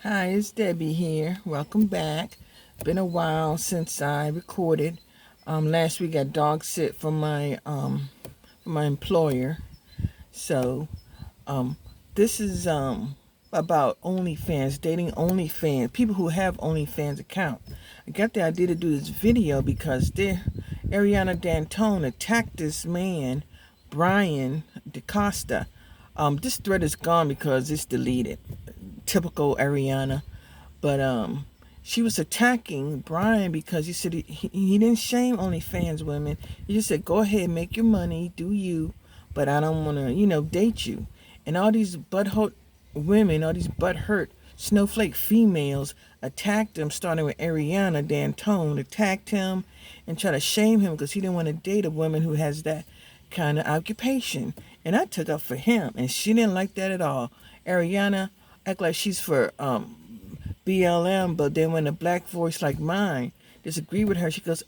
Hi, it's Debbie here. Welcome back. Been a while since I recorded. Last week I dog sit for my employer. So um, this is about OnlyFans, dating OnlyFans, people who have OnlyFans account. I got the idea to do this video because Ariana Dantone attacked this man, Brian DeCosta. This thread is gone because it's deleted. Typical Ariana. But she was attacking Brian because he said he didn't shame OnlyFans women. He just said, go ahead, make your money, do you, but I don't want to, date you. And all these butthurt women, all these butthurt snowflake females attacked him, starting with Ariana Dantone, attacked him and tried to shame him because he didn't want to date a woman who has that kind of occupation. And I took up for him, and she didn't like that at all. Ariana act like she's for BLM, but then when a black voice like mine disagree with her, she goes,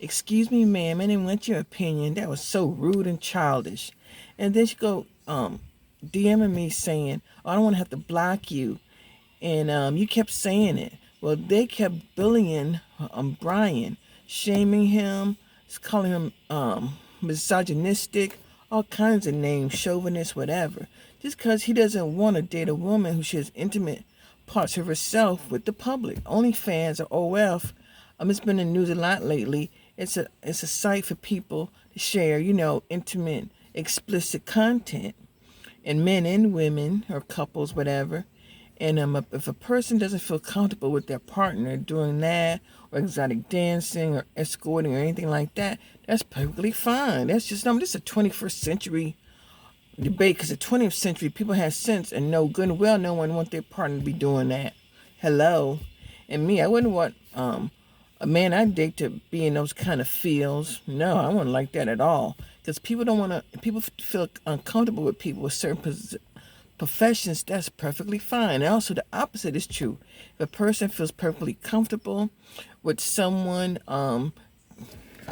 excuse me, ma'am, I didn't want your opinion. That was so rude and childish. And then she go, DMing me saying, oh, I don't want to have to block you. And you kept saying it. Well, they kept bullying Brian, shaming him, calling him misogynistic, all kinds of names, chauvinist, whatever. Just because he doesn't want to date a woman who shares intimate parts of herself with the public. OnlyFans or OF, it's been in the news a lot lately. It's a site for people to share, intimate, explicit content, and men and women or couples, whatever. And if a person doesn't feel comfortable with their partner doing that, or exotic dancing, or escorting, or anything like that, that's perfectly fine. That's just this is a 21st century debate, because the 20th century people had sense and know good and well no one want their partner to be doing that. Hello. And me, I wouldn't want a man I date to be in those kind of fields. No, I wouldn't like that at all. Because people feel uncomfortable with people with certain professions. That's perfectly fine. And also the opposite is true. If a person feels perfectly comfortable with someone, how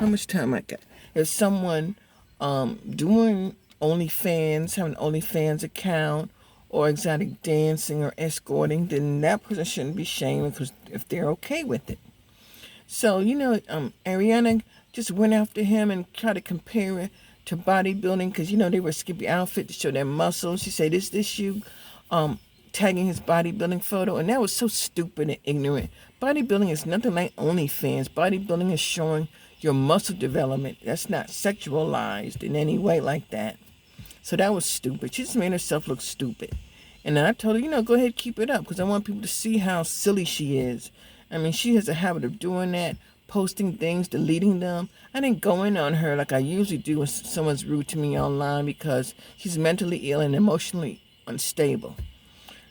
much time I got? If someone doing OnlyFans, have an OnlyFans account, or exotic dancing or escorting, then that person shouldn't be shamed because if they're okay with it. So, Ariana just went after him and tried to compare it to bodybuilding because, they were skimpy outfit to show their muscles. She said, is this you tagging his bodybuilding photo? And that was so stupid and ignorant. Bodybuilding is nothing like OnlyFans. Bodybuilding is showing your muscle development. That's not sexualized in any way like that. So that was stupid. She just made herself look stupid. And then I told her, go ahead, keep it up, because I want people to see how silly she is. I mean, she has a habit of doing that, posting things, deleting them. I didn't go in on her like I usually do when someone's rude to me online, because she's mentally ill and emotionally unstable.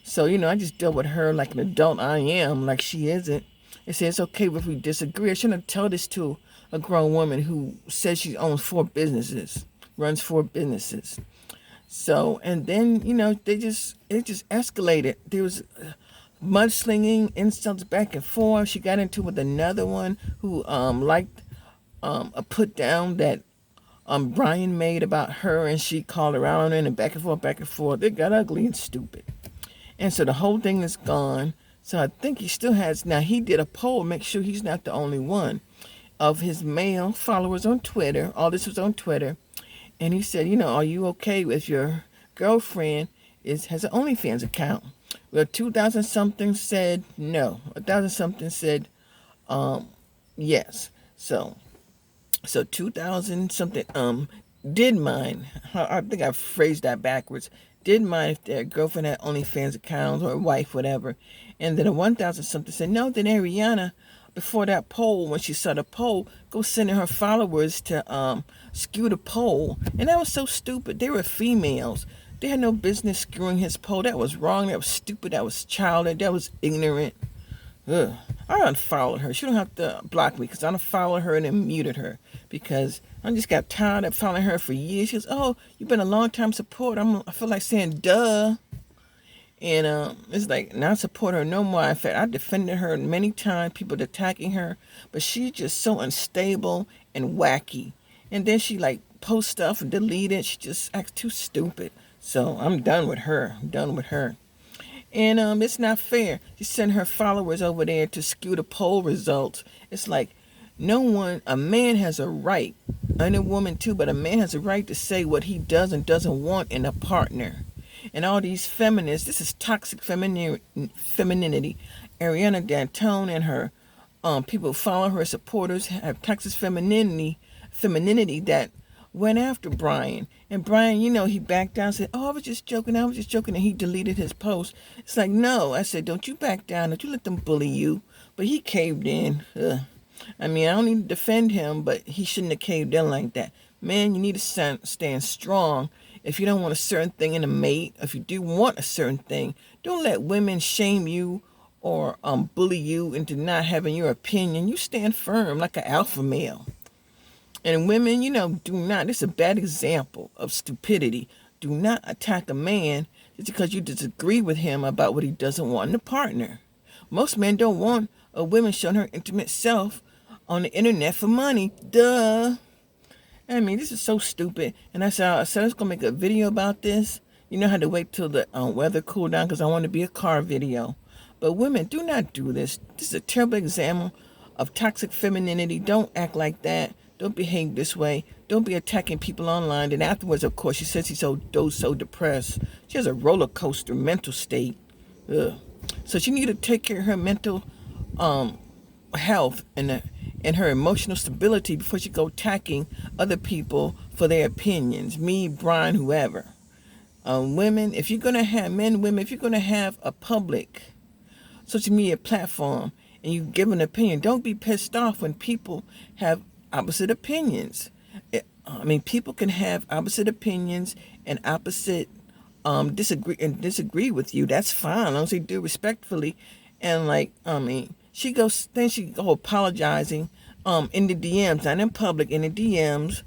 So, I just dealt with her like an adult I am, like she isn't. And say it's okay if we disagree. I shouldn't tell this to a grown woman who says she owns 4 businesses, runs 4 businesses. So, and then, it just escalated. There was mudslinging, insults back and forth. She got into it with another one who liked a put down that Brian made about her, and she called her out on it, and back and forth, back and forth. It got ugly and stupid. And so the whole thing is gone. So I think he still has, now he did a poll, make sure he's not the only one, of his male followers on Twitter. All this was on Twitter. And he said, are you okay if your girlfriend has an OnlyFans account? Well, 2,000 something said no. 1,000 something said yes. So 2,000 something did mind. I think I phrased that backwards. Did mind if their girlfriend had OnlyFans accounts or wife, whatever. And then a 1,000 something said no. Then Ariana, before that poll, when she saw the poll, go sending her followers to skew the poll. And that was so stupid. They were females. They had no business skewing his poll. That was wrong. That was stupid. That was childish. That was ignorant. Ugh. I unfollowed her. She don't have to block me because I unfollowed her and then muted her because I just got tired of following her for years. She goes, oh, you've been a long time support. I feel like saying duh. And it's like, not support her no more. In fact, I defended her many times, people attacking her. But she's just so unstable and wacky. And then she like post stuff and delete it. She just acts too stupid. So I'm done with her. I'm done with her. And it's not fair. She sent her followers over there to skew the poll results. It's like no one, a man has a right, and a woman too, but a man has a right to say what he does and doesn't want in a partner. And all these feminists, this is toxic femininity. Ariana Dantone and her people who follow her supporters have toxic femininity that went after Brian. And Brian, he backed down and said, "Oh, I was just joking, and he deleted his post. It's like, no, I said, don't you back down, don't you let them bully you. But he caved in. Ugh. I mean, I don't need to defend him, but he shouldn't have caved in like that. Man, you need to stand strong. If you don't want a certain thing in a mate, if you do want a certain thing, don't let women shame you or bully you into not having your opinion. You stand firm like an alpha male. And women, do not, this is a bad example of stupidity. Do not attack a man just because you disagree with him about what he doesn't want in a partner. Most men don't want a woman showing her intimate self on the internet for money. Duh. I mean, this is so stupid. And I said I was going to make a video about this. I had to wait till the weather cooled down because I want to be a car video. But women, do not do this. This is a terrible example of toxic femininity. Don't act like that. Don't behave this way. Don't be attacking people online. And afterwards, of course, she says she's so depressed. She has a roller coaster mental state. Ugh. So she need to take care of her mental health and her emotional stability before she go attacking other people for their opinions. Me, Brian, whoever. Women, if you're going to have women, if you're going to have a public social media platform and you give an opinion, don't be pissed off when people have opposite opinions. People can have opposite opinions and opposite disagree with you. That's fine, as long as they do respectfully. And she go apologizing in the DMs, not in public, in the DMs,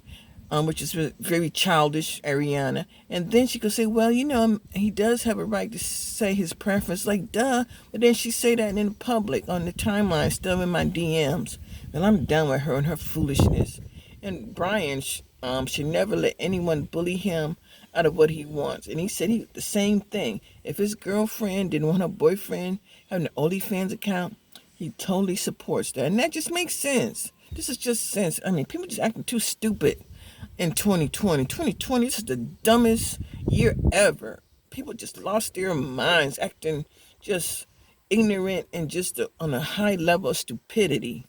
which is very childish, Ariana. And then she could say, well, he does have a right to say his preference, like, duh. But then she say that in public, on the timeline, still in my DMs. And I'm done with her and her foolishness. And Brian should never let anyone bully him out of what he wants. And he said the same thing. If his girlfriend didn't want her boyfriend having an OnlyFans account, he totally supports that. And that just makes sense. This is just sense. People just acting too stupid in 2020. 2020, this is the dumbest year ever. People just lost their minds, acting just ignorant and just on a high level of stupidity.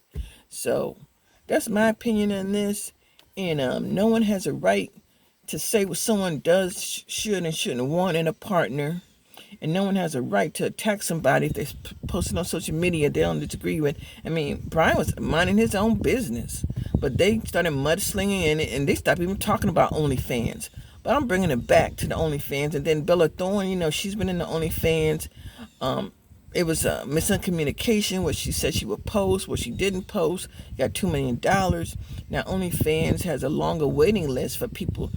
So that's my opinion on this. And no one has a right to say what someone does, should and shouldn't want in a partner. And no one has a right to attack somebody if they're posting on social media they don't disagree with. Brian was minding his own business. But they started mudslinging in it, and they stopped even talking about OnlyFans. But I'm bringing it back to the OnlyFans. And then Bella Thorne, she's been in the OnlyFans. It was a miscommunication, what she said she would post, what she didn't post. Got $2 million. Now OnlyFans has a longer waiting list for people,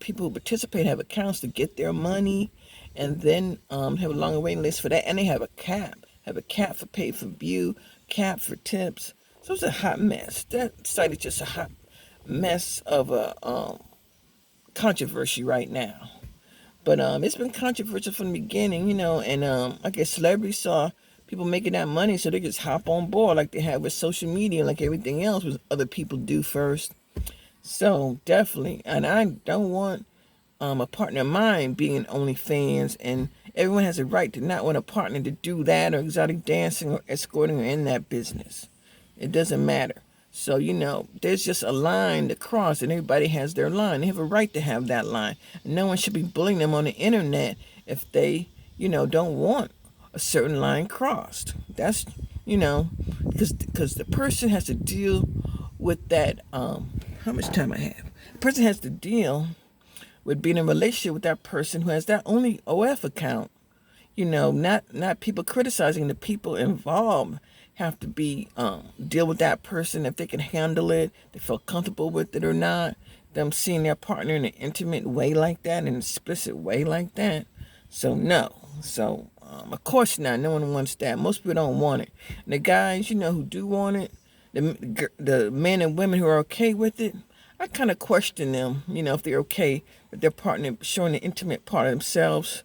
people who participate, have accounts to get their money, and then have a longer waiting list for that. And they have a cap. Have a cap for pay for view, cap for tips. So it's a hot mess. That site is just a hot mess of a controversy right now. But it's been controversial from the beginning, and I guess celebrities saw people making that money, so they just hop on board like they have with social media, like everything else was other people do first. So definitely, and I don't want a partner of mine being OnlyFans, and everyone has a right to not want a partner to do that or exotic dancing or escorting or in that business. It doesn't matter. So, there's just a line to cross, and everybody has their line. They have a right to have that line. And no one should be bullying them on the internet if they, don't want a certain line crossed. That's, because the person has to deal with that. How much time I have? The person has to deal with being in a relationship with that person who has that only OF account. Not people criticizing the people involved. Have to be deal with that person if they can handle it, they feel comfortable with it or not. Them seeing their partner in an intimate way like that, in an explicit way like that. So no. So of course not. No one wants that. Most people don't want it. And the guys, who do want it, the men and women who are okay with it, I kind of question them. If they're okay with their partner showing the intimate part of themselves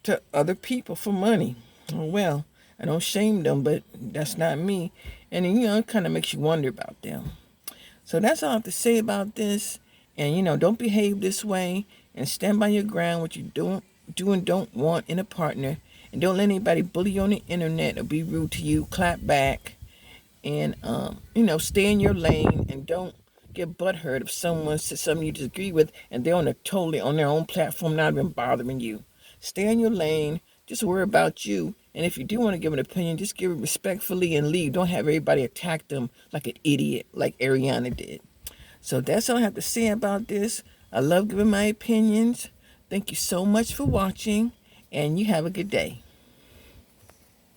to other people for money. Oh, well, I don't shame them, but that's not me. And it kind of makes you wonder about them. So that's all I have to say about this. And don't behave this way, and stand by your ground. What you do and don't want in a partner, and don't let anybody bully you on the internet or be rude to you. Clap back, and stay in your lane, and don't get butthurt if someone says something you disagree with, and they're totally on their own platform, not even bothering you. Stay in your lane. Just worry about you. And if you do want to give an opinion, just give it respectfully and leave. Don't have everybody attack them like an idiot, like Ariana did. So that's all I have to say about this. I love giving my opinions. Thank you so much for watching, and you have a good day.